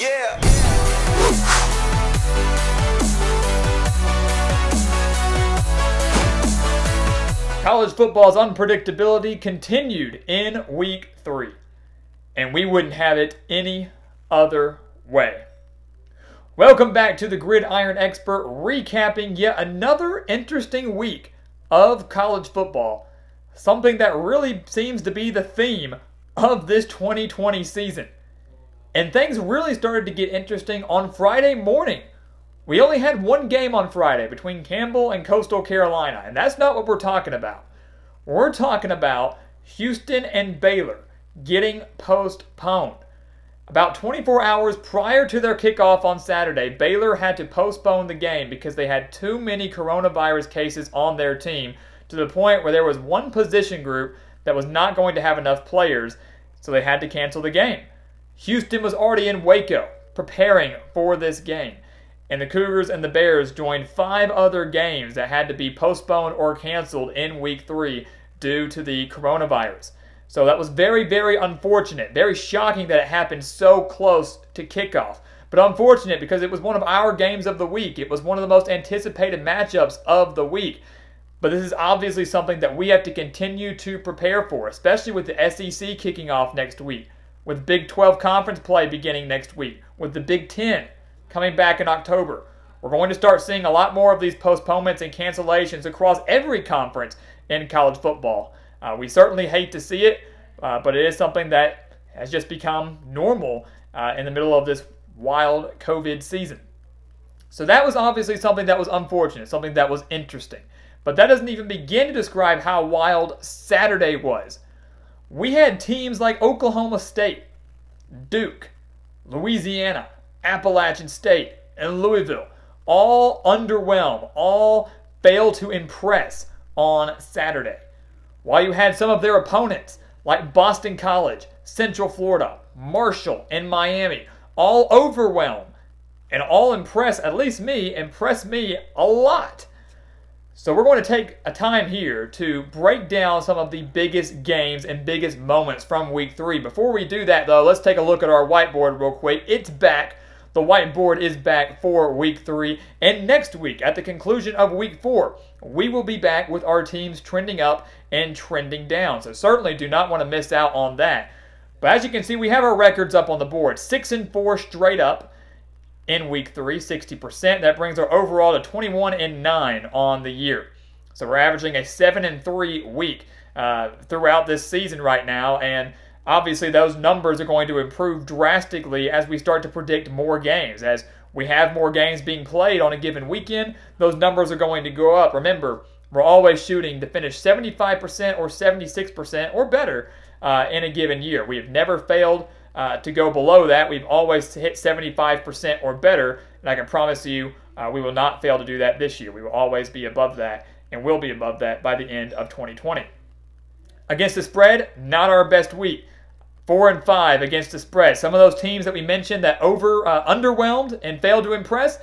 Yeah. College football's unpredictability continued in Week 3, and we wouldn't have it any other way. Welcome back to the Gridiron Expert, recapping yet another interesting week of college football, something that really seems to be the theme of this 2020 season. And things really started to get interesting on Friday morning. We only had one game on Friday between Campbell and Coastal Carolina, and that's not what we're talking about. We're talking about Houston and Baylor getting postponed. About 24 hours prior to their kickoff on Saturday, Baylor had to postpone the game because they had too many coronavirus cases on their team, to the point where there was one position group that was not going to have enough players, so they had to cancel the game. Houston was already in Waco preparing for this game, and the Cougars and the Bears joined 5 other games that had to be postponed or canceled in Week 3 due to the coronavirus. So that was very, very unfortunate. Very shocking that it happened so close to kickoff. But unfortunate because it was one of our games of the week. It was one of the most anticipated matchups of the week. But this is obviously something that we have to continue to prepare for, especially with the SEC kicking off next week, with Big 12 conference play beginning next week, with the Big 10 coming back in October. We're going to start seeing a lot more of these postponements and cancellations across every conference in college football. We certainly hate to see it, but it is something that has just become normal in the middle of this wild COVID season. So that was obviously something that was unfortunate, something that was interesting. But that doesn't even begin to describe how wild Saturday was. We had teams like Oklahoma State, Duke, Louisiana, Appalachian State, and Louisville all underwhelm, all fail to impress on Saturday. While you had some of their opponents like Boston College, Central Florida, Marshall, and Miami all overwhelm and all impress, at least me, impress me a lot. So we're going to take a time here to break down some of the biggest games and biggest moments from Week 3. Before we do that, though, let's take a look at our whiteboard real quick. It's back. The whiteboard is back for Week 3. And next week, at the conclusion of Week 4, we will be back with our teams trending up and trending down. So certainly do not want to miss out on that. But as you can see, we have our records up on the board. 6-4 straight up in Week 3, 60%. That brings our overall to 21-9 on the year. So we're averaging a 7-3 week throughout this season right now, and obviously those numbers are going to improve drastically as we start to predict more games. As we have more games being played on a given weekend, those numbers are going to go up. Remember, we're always shooting to finish 75% or 76% or better in a given year. We have never failed to go below that. We've always hit 75% or better, and I can promise you we will not fail to do that this year. We will always be above that, and will be above that by the end of 2020. Against the spread, not our best week. 4-5 against the spread. Some of those teams that we mentioned that underwhelmed and failed to impress,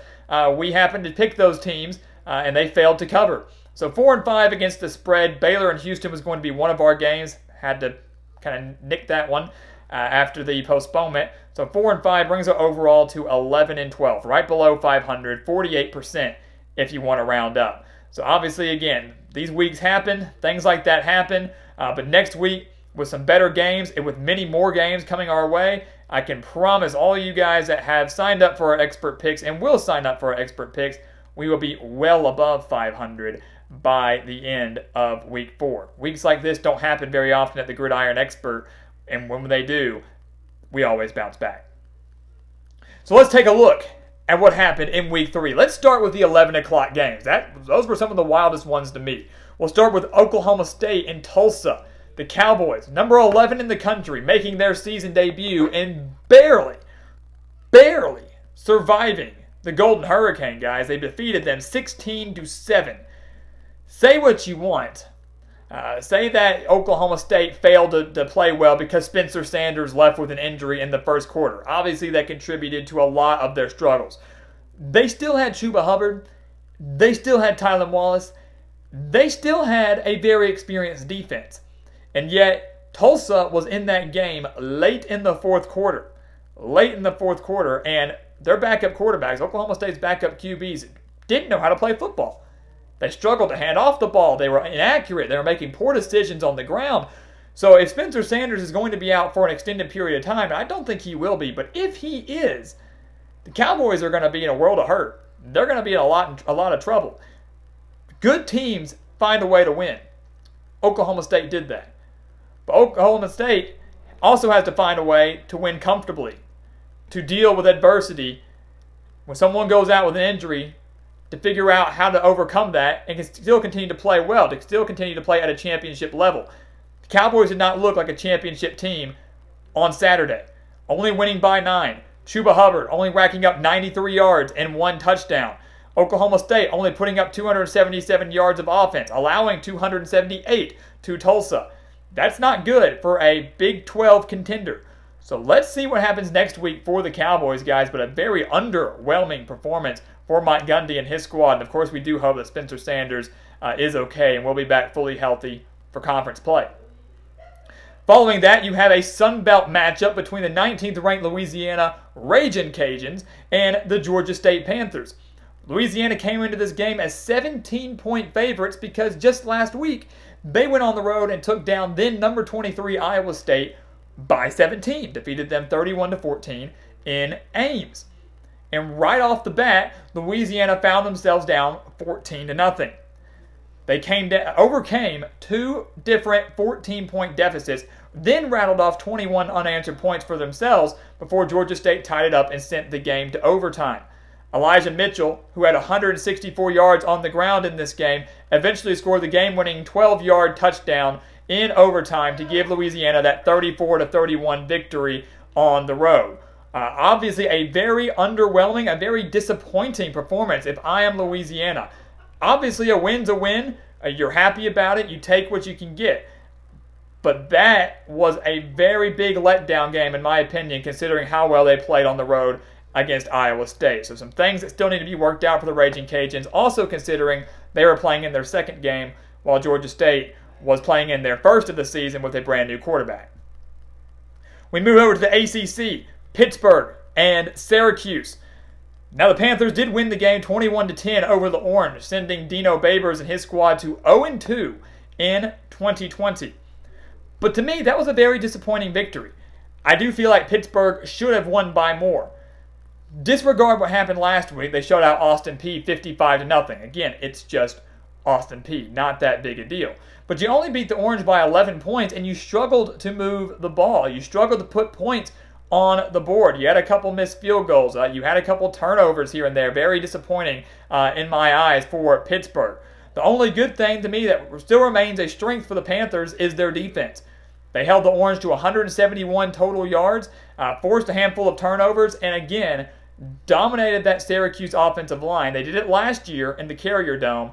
we happened to pick those teams, and they failed to cover. So 4-5 against the spread. Baylor and Houston was going to be one of our games. Had to kind of nick that one after the postponement. So 4-5 brings our overall to 11-12, right below 500, 48% if you want to round up. So obviously, again, these weeks happen, things like that happen, but next week with some better games and with many more games coming our way, I can promise all you guys that have signed up for our expert picks and will sign up for our expert picks, we will be well above 500 by the end of Week 4. Weeks like this don't happen very often at the Gridiron Expert, and when they do, we always bounce back. So let's take a look at what happened in Week 3. Let's start with the 11 o'clock games. Those were some of the wildest ones to me. We'll start with Oklahoma State and Tulsa. The Cowboys, number 11 in the country, making their season debut and barely surviving the Golden Hurricane, guys. They defeated them 16-7. Say what you want. Say that Oklahoma State failed to play well because Spencer Sanders left with an injury in the first quarter. Obviously, that contributed to a lot of their struggles. They still had Chuba Hubbard. They still had Tylan Wallace. They still had a very experienced defense. And yet, Tulsa was in that game late in the fourth quarter. late in the fourth quarter, and their backup quarterbacks, Oklahoma State's backup QBs, didn't know how to play football. They struggled to hand off the ball. They were inaccurate. They were making poor decisions on the ground. So if Spencer Sanders is going to be out for an extended period of time, and I don't think he will be, but if he is, the Cowboys are going to be in a world of hurt. They're going to be in a lot of trouble. Good teams find a way to win. Oklahoma State did that. But Oklahoma State also has to find a way to win comfortably, to deal with adversity. When someone goes out with an injury, to figure out how to overcome that and can still continue to play well, to still continue to play at a championship level. The Cowboys did not look like a championship team on Saturday, only winning by 9. Chuba Hubbard only racking up 93 yards and 1 touchdown. Oklahoma State only putting up 277 yards of offense, allowing 278 to Tulsa. That's not good for a Big 12 contender. So let's see what happens next week for the Cowboys, guys, but a very underwhelming performance for Mike Gundy and his squad. And, of course, we do hope that Spencer Sanders is okay and will be back fully healthy for conference play. Following that, you have a Sun Belt matchup between the 19th-ranked Louisiana Ragin' Cajuns and the Georgia State Panthers. Louisiana came into this game as 17-point favorites because just last week they went on the road and took down then number 23 Iowa State by 17, defeated them 31-14 in Ames. And right off the bat, Louisiana found themselves down 14-0. They overcame 2 different 14-point deficits, then rattled off 21 unanswered points for themselves before Georgia State tied it up and sent the game to overtime. Elijah Mitchell, who had 164 yards on the ground in this game, eventually scored the game-winning 12-yard touchdown in overtime to give Louisiana that 34-31 victory on the road. Obviously, a very underwhelming, a very disappointing performance if I am Louisiana. Obviously, a win's a win. You're happy about it. You take what you can get. But that was a very big letdown game, in my opinion, considering how well they played on the road against Iowa State. So some things that still need to be worked out for the Ragin' Cajuns, also considering they were playing in their second game while Georgia State was playing in their first of the season with a brand new quarterback. We move over to the ACC, Pittsburgh and Syracuse. Now the Panthers did win the game 21-10 over the Orange, sending Dino Babers and his squad to 0-2 in 2020. But to me, that was a very disappointing victory. I do feel like Pittsburgh should have won by more. Disregard what happened last week. They shut out Austin Peay 55-0. Again, it's just Austin Peay. Not that big a deal. But you only beat the Orange by 11 points, and you struggled to move the ball. You struggled to put points on the board. You had a couple missed field goals. You had a couple turnovers here and there. Very disappointing in my eyes for Pittsburgh. The only good thing to me that still remains a strength for the Panthers is their defense. They held the Orange to 171 total yards, forced a handful of turnovers, and again, dominated that Syracuse offensive line. They did it last year in the Carrier Dome.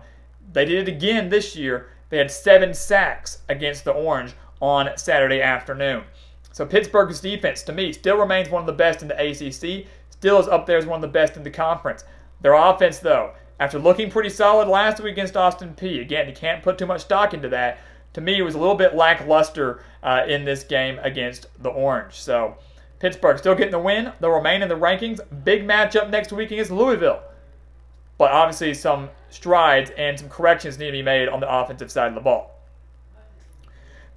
They did it again this year. They had 7 sacks against the Orange on Saturday afternoon. So Pittsburgh's defense, to me, still remains one of the best in the ACC, still is up there as one of the best in the conference. Their offense, though, after looking pretty solid last week against Austin Peay, again, you can't put too much stock into that. To me, it was a little bit lackluster in this game against the Orange. So Pittsburgh still getting the win. They'll remain in the rankings. Big matchup next week against Louisville. But obviously some strides and some corrections need to be made on the offensive side of the ball.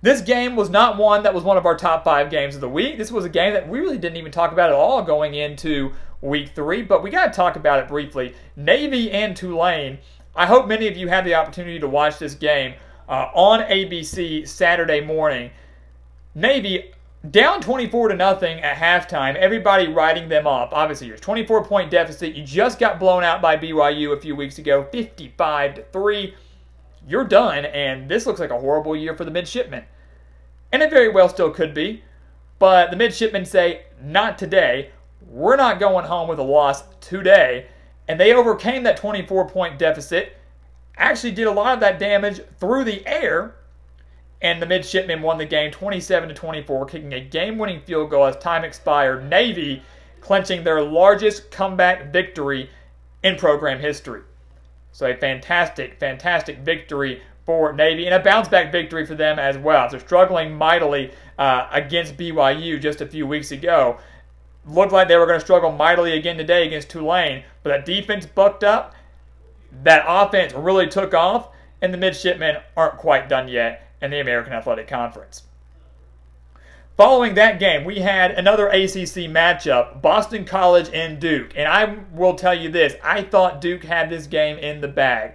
This game was not one that was one of our top 5 games of the week. This was a game that we really didn't even talk about at all going into week 3, but we got to talk about it briefly. Navy and Tulane. I hope many of you had the opportunity to watch this game on ABC Saturday morning. Navy down 24-0 at halftime. Everybody writing them off. Obviously, your 24-point deficit. You just got blown out by BYU a few weeks ago, 55-3. You're done, and this looks like a horrible year for the midshipmen. And it very well still could be, but the midshipmen say, not today. We're not going home with a loss today. And they overcame that 24-point deficit, actually did a lot of that damage through the air, and the midshipmen won the game 27-24, kicking a game-winning field goal as time expired. Navy clinching their largest comeback victory in program history. So a fantastic, fantastic victory for Navy, and a bounce-back victory for them as well. They're struggling mightily against BYU just a few weeks ago. Looked like they were going to struggle mightily again today against Tulane, but that defense bucked up. That offense really took off, and the midshipmen aren't quite done yet in the American Athletic Conference. Following that game, we had another ACC matchup, Boston College and Duke. And I will tell you this, I thought Duke had this game in the bag.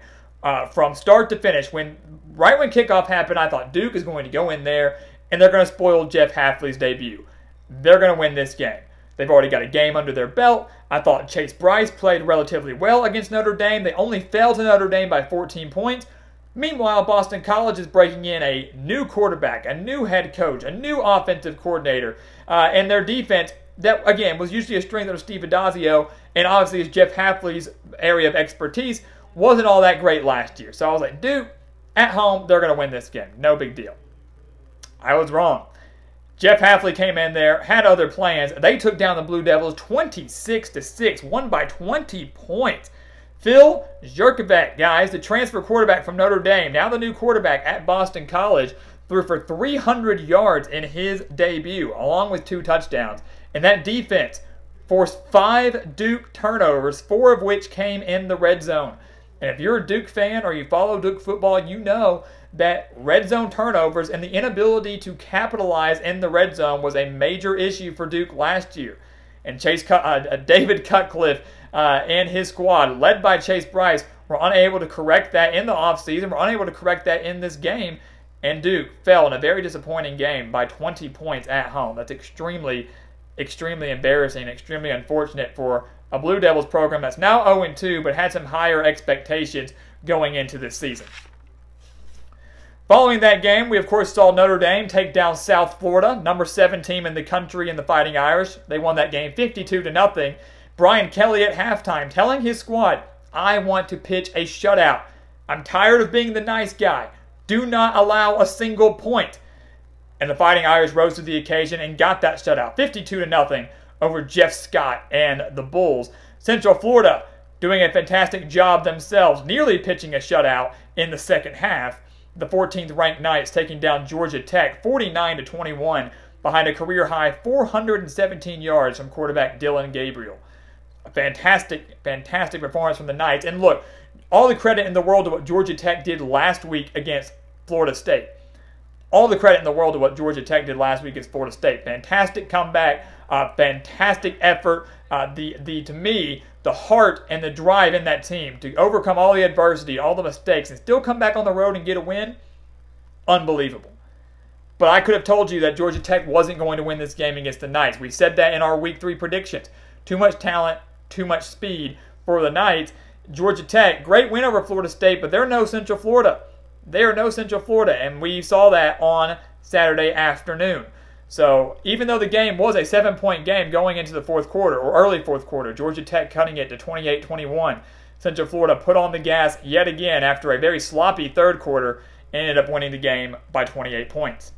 From start to finish, right when kickoff happened, I thought Duke is going to go in there and they're going to spoil Jeff Hafley's debut. They're going to win this game. They've already got a game under their belt. I thought Chase Bryce played relatively well against Notre Dame. They only fell to Notre Dame by 14 points. Meanwhile, Boston College is breaking in a new quarterback, a new head coach, a new offensive coordinator, and their defense, that, again, was usually a strength of Steve Adazio, and obviously is Jeff Hafley's area of expertise, wasn't all that great last year. So I was like, Duke, at home, they're going to win this game. No big deal. I was wrong. Jeff Hafley came in there, had other plans. They took down the Blue Devils 26-6, won by 20 points. Phil Jurkovec, guys, the transfer quarterback from Notre Dame, now the new quarterback at Boston College, threw for 300 yards in his debut, along with 2 touchdowns. And that defense forced 5 Duke turnovers, 4 of which came in the red zone. And if you're a Duke fan or you follow Duke football, you know that red zone turnovers and the inability to capitalize in the red zone was a major issue for Duke last year. And David Cutcliffe and his squad, led by Chase Bryce, were unable to correct that in the offseason, were unable to correct that in this game, and Duke fell in a very disappointing game by 20 points at home. That's extremely, extremely embarrassing, extremely unfortunate for a Blue Devils program that's now 0-2, but had some higher expectations going into this season. Following that game, we of course saw Notre Dame take down South Florida, number 7 team in the country in the Fighting Irish. They won that game 52-0. Brian Kelly at halftime telling his squad, I want to pitch a shutout. I'm tired of being the nice guy. Do not allow a single point. And the Fighting Irish rose to the occasion and got that shutout, 52-0 over Jeff Scott and the Bulls. Central Florida doing a fantastic job themselves, nearly pitching a shutout in the second half. The 14th ranked Knights taking down Georgia Tech 49-21 behind a career-high 417 yards from quarterback Dylan Gabriel. A fantastic, fantastic performance from the Knights. And look, all the credit in the world to what Georgia Tech did last week against Florida State. All the credit in the world to what Georgia Tech did last week against Florida State. Fantastic comeback, fantastic effort. To me, the heart and the drive in that team to overcome all the adversity, all the mistakes, and still come back on the road and get a win, unbelievable. But I could have told you that Georgia Tech wasn't going to win this game against the Knights. We said that in our Week 3 predictions. Too much talent, too much speed for the Knights. Georgia Tech, great win over Florida State, but they're no Central Florida. They are no Central Florida, and we saw that on Saturday afternoon. So even though the game was a 7-point game going into the fourth quarter, or early fourth quarter, Georgia Tech cutting it to 28-21. Central Florida put on the gas yet again after a very sloppy third quarter and ended up winning the game by 28 points.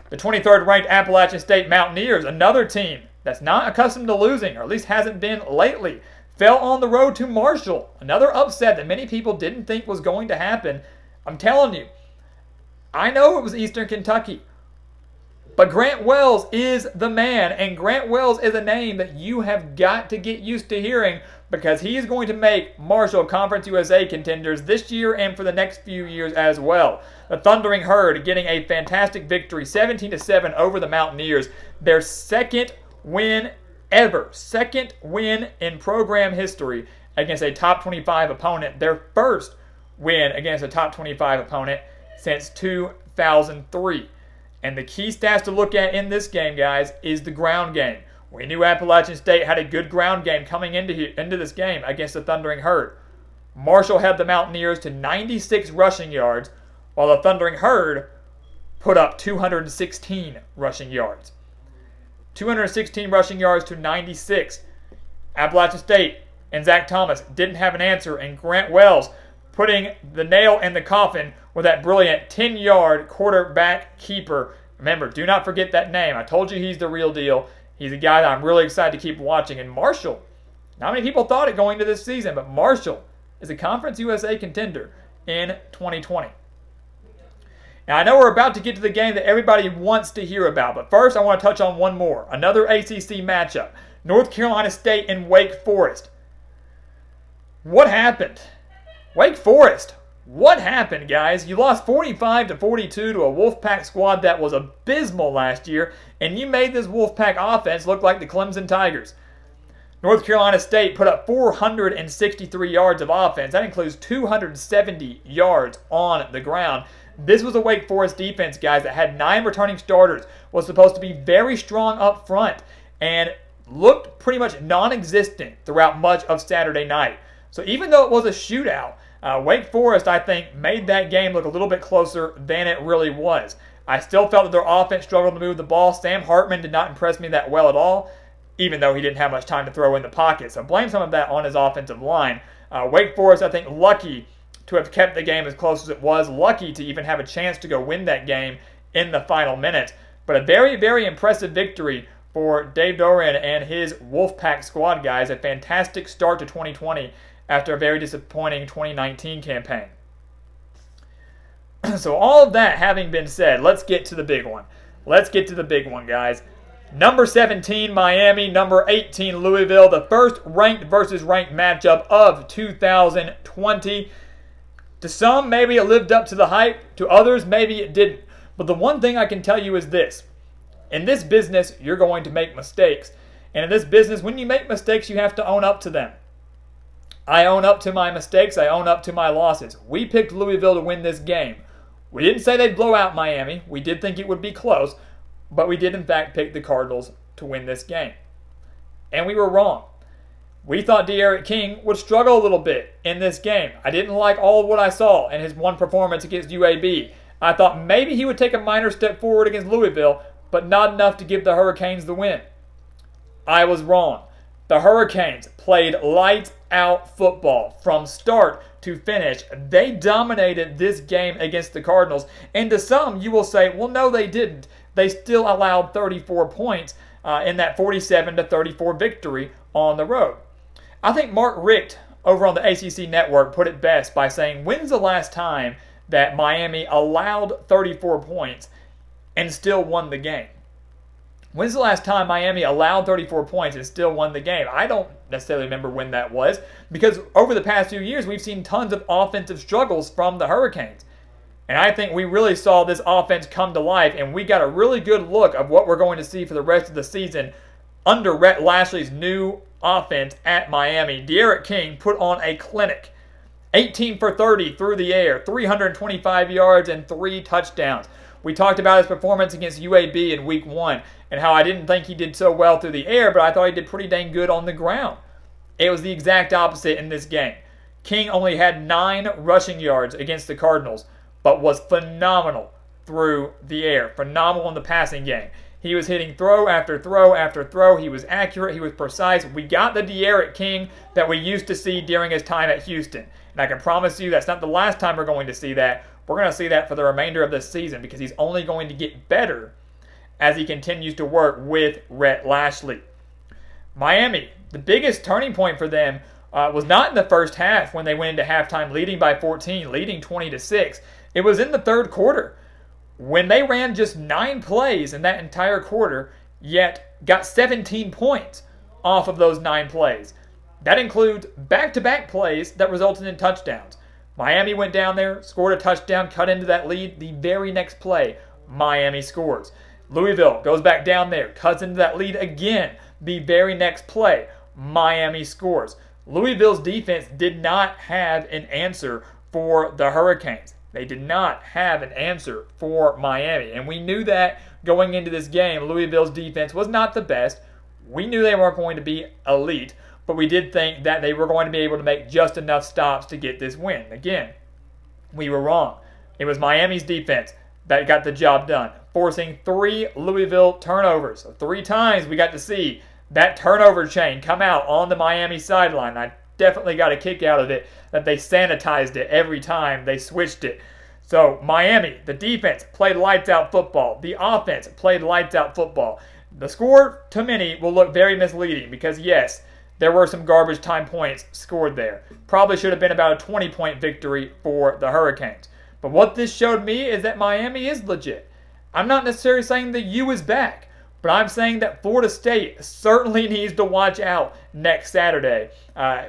The 23rd ranked Appalachian State Mountaineers, another team that's not accustomed to losing, or at least hasn't been lately, fell on the road to Marshall. Another upset that many people didn't think was going to happen. I'm telling you, I know it was Eastern Kentucky, but Grant Wells is the man, and Grant Wells is a name that you have got to get used to hearing because he is going to make Marshall Conference USA contenders this year and for the next few years as well. The Thundering Herd getting a fantastic victory, 17-7 over the Mountaineers, their second win ever, second win in program history against a top 25 opponent, their first win against a top 25 opponent since 2003. And the key stats to look at in this game, guys, is the ground game. We knew Appalachian State had a good ground game coming into this game against the Thundering Herd. Marshall had the Mountaineers to 96 rushing yards, while the Thundering Herd put up 216 rushing yards. 216 rushing yards to 96. Appalachian State and Zach Thomas didn't have an answer, and Grant Wells putting the nail in the coffin with that brilliant 10-yard quarterback keeper. Remember, do not forget that name. I told you he's the real deal. He's a guy that I'm really excited to keep watching. And Marshall, not many people thought it going into this season, but Marshall is a Conference USA contender in 2020. Now, I know we're about to get to the game that everybody wants to hear about, but first I want to touch on one more. Another ACC matchup. North Carolina State and Wake Forest. What happened? Wake Forest. What happened, guys? You lost 45-42 to a Wolfpack squad that was abysmal last year, and you made this Wolfpack offense look like the Clemson Tigers. North Carolina State put up 463 yards of offense. That includes 270 yards on the ground. This was a Wake Forest defense, guys, that had 9 returning starters, was supposed to be very strong up front, and looked pretty much non-existent throughout much of Saturday night. So even though it was a shootout, Wake Forest, I think, made that game look a little bit closer than it really was. I still felt that their offense struggled to move the ball. Sam Hartman did not impress me that well at all, even though he didn't have much time to throw in the pocket. So blame some of that on his offensive line. Wake Forest, I think, lucky to have kept the game as close as it was, lucky to even have a chance to go win that game in the final minutes. But a very, very impressive victory for Dave Doeren and his Wolfpack squad, guys. A fantastic start to 2020 after a very disappointing 2019 campaign. So all of that having been said, let's get to the big one. Let's get to the big one, guys. Number 17, Miami. Number 18, Louisville. The first ranked versus ranked matchup of 2020. To some, maybe it lived up to the hype. To others, maybe it didn't. But the one thing I can tell you is this. In this business, you're going to make mistakes. And in this business, when you make mistakes, you have to own up to them. I own up to my mistakes. I own up to my losses. We picked Louisville to win this game. We didn't say they'd blow out Miami. We did think it would be close. But we did, in fact, pick the Cardinals to win this game. And we were wrong. We thought D'Eriq King would struggle a little bit in this game. I didn't like all of what I saw in his one performance against UAB. I thought maybe he would take a minor step forward against Louisville, but not enough to give the Hurricanes the win. I was wrong. The Hurricanes played lights-out football from start to finish. They dominated this game against the Cardinals. And to some, you will say, well, no, they didn't. They still allowed 34 points in that 47-34 victory on the road. I think Mark Richt over on the ACC Network put it best by saying, when's the last time that Miami allowed 34 points and still won the game? When's the last time Miami allowed 34 points and still won the game? I don't necessarily remember when that was, because over the past few years, we've seen tons of offensive struggles from the Hurricanes. And I think we really saw this offense come to life, and we got a really good look of what we're going to see for the rest of the season under Rhett Lashley's new offense at Miami. D'Eriq King put on a clinic. 18 for 30 through the air, 325 yards, and 3 touchdowns. We talked about his performance against UAB in Week 1 and how I didn't think he did so well through the air, but I thought he did pretty dang good on the ground. It was the exact opposite in this game. King only had 9 rushing yards against the Cardinals, but was phenomenal through the air. Phenomenal in the passing game. He was hitting throw after throw after throw. He was accurate. He was precise. We got the D'Eriq King that we used to see during his time at Houston. And I can promise you that's not the last time we're going to see that. We're going to see that for the remainder of this season because he's only going to get better as he continues to work with Rhett Lashley. Miami, the biggest turning point for them was not in the first half when they went into halftime leading by 14, leading 20-6. It was in the third quarter when they ran just 9 plays in that entire quarter, yet got 17 points off of those 9 plays. That includes back-to-back plays that resulted in touchdowns. Miami went down there, scored a touchdown, cut into that lead. The very next play, Miami scores. Louisville goes back down there, cuts into that lead again. The very next play, Miami scores. Louisville's defense did not have an answer for the Hurricanes. They did not have an answer for Miami. And we knew that going into this game, Louisville's defense was not the best. We knew they weren't going to be elite, but we did think that they were going to be able to make just enough stops to get this win. Again, we were wrong. It was Miami's defense that got the job done, forcing 3 Louisville turnovers. So 3 times we got to see that turnover chain come out on the Miami sideline. I definitely got a kick out of it that they sanitized it every time they switched it. So Miami, the defense played lights out football. The offense played lights out football. The score, to many, will look very misleading because, yes, there were some garbage time points scored there. Probably should have been about a 20-point victory for the Hurricanes. But what this showed me is that Miami is legit. I'm not necessarily saying the U is back, but I'm saying that Florida State certainly needs to watch out next Saturday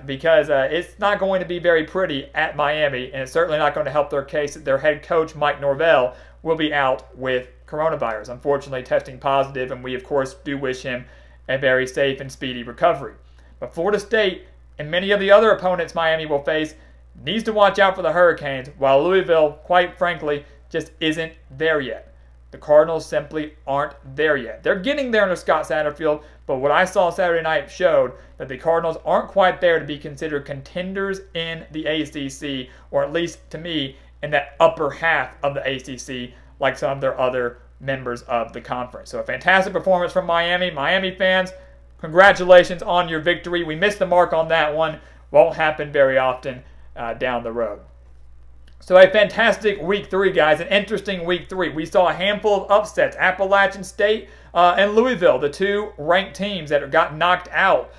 because it's not going to be very pretty at Miami, and it's certainly not going to help their case that their head coach, Mike Norvell, will be out with coronavirus, unfortunately testing positive, and we, of course, do wish him a very safe and speedy recovery. But Florida State and many of the other opponents Miami will face needs to watch out for the Hurricanes, while Louisville, quite frankly, just isn't there yet. The Cardinals simply aren't there yet. They're getting there under Scott Satterfield, but what I saw Saturday night showed that the Cardinals aren't quite there to be considered contenders in the ACC, or at least to me, in that upper half of the ACC, like some of their other members of the conference. So a fantastic performance from Miami. Miami fans, congratulations on your victory. We missed the mark on that one. Won't happen very often down the road. So a fantastic week 3, guys. An interesting week 3. We saw a handful of upsets. Appalachian State and Louisville, the two ranked teams that got knocked out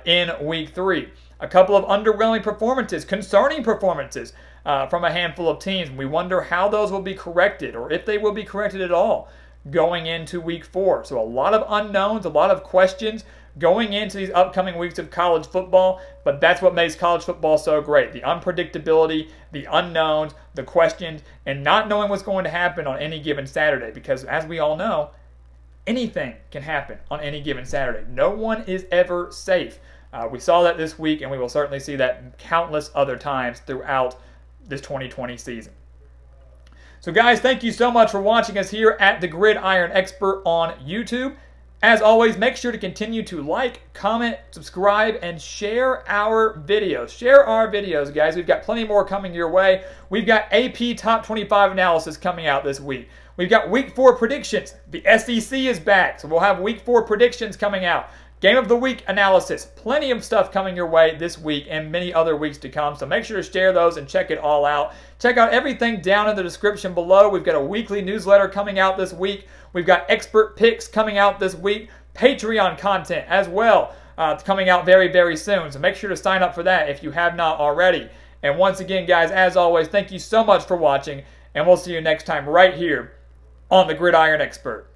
in week 3. A couple of underwhelming performances, concerning performances from a handful of teams. We wonder how those will be corrected, or if they will be corrected at all, going into week 4. So a lot of unknowns, a lot of questions going into these upcoming weeks of college football, but that's what makes college football so great. The unpredictability, the unknowns, the questions, and not knowing what's going to happen on any given Saturday, because as we all know, anything can happen on any given Saturday. No one is ever safe. We saw that this week, and we will certainly see that countless other times throughout this 2020 season. So guys, thank you so much for watching us here at the Gridiron Expert on YouTube. As always, make sure to continue to like, comment, subscribe, and share our videos. Share our videos, guys. We've got plenty more coming your way. We've got AP Top 25 analysis coming out this week. We've got Week 4 predictions. The SEC is back, so we'll have Week 4 predictions coming out. Game of the Week analysis. Plenty of stuff coming your way this week and many other weeks to come, so make sure to share those and check it all out. Check out everything down in the description below. We've got a weekly newsletter coming out this week. We've got expert picks coming out this week. Patreon content as well coming out very, very soon, so make sure to sign up for that if you have not already. And once again, guys, as always, thank you so much for watching, and we'll see you next time right here on the Gridiron Expert.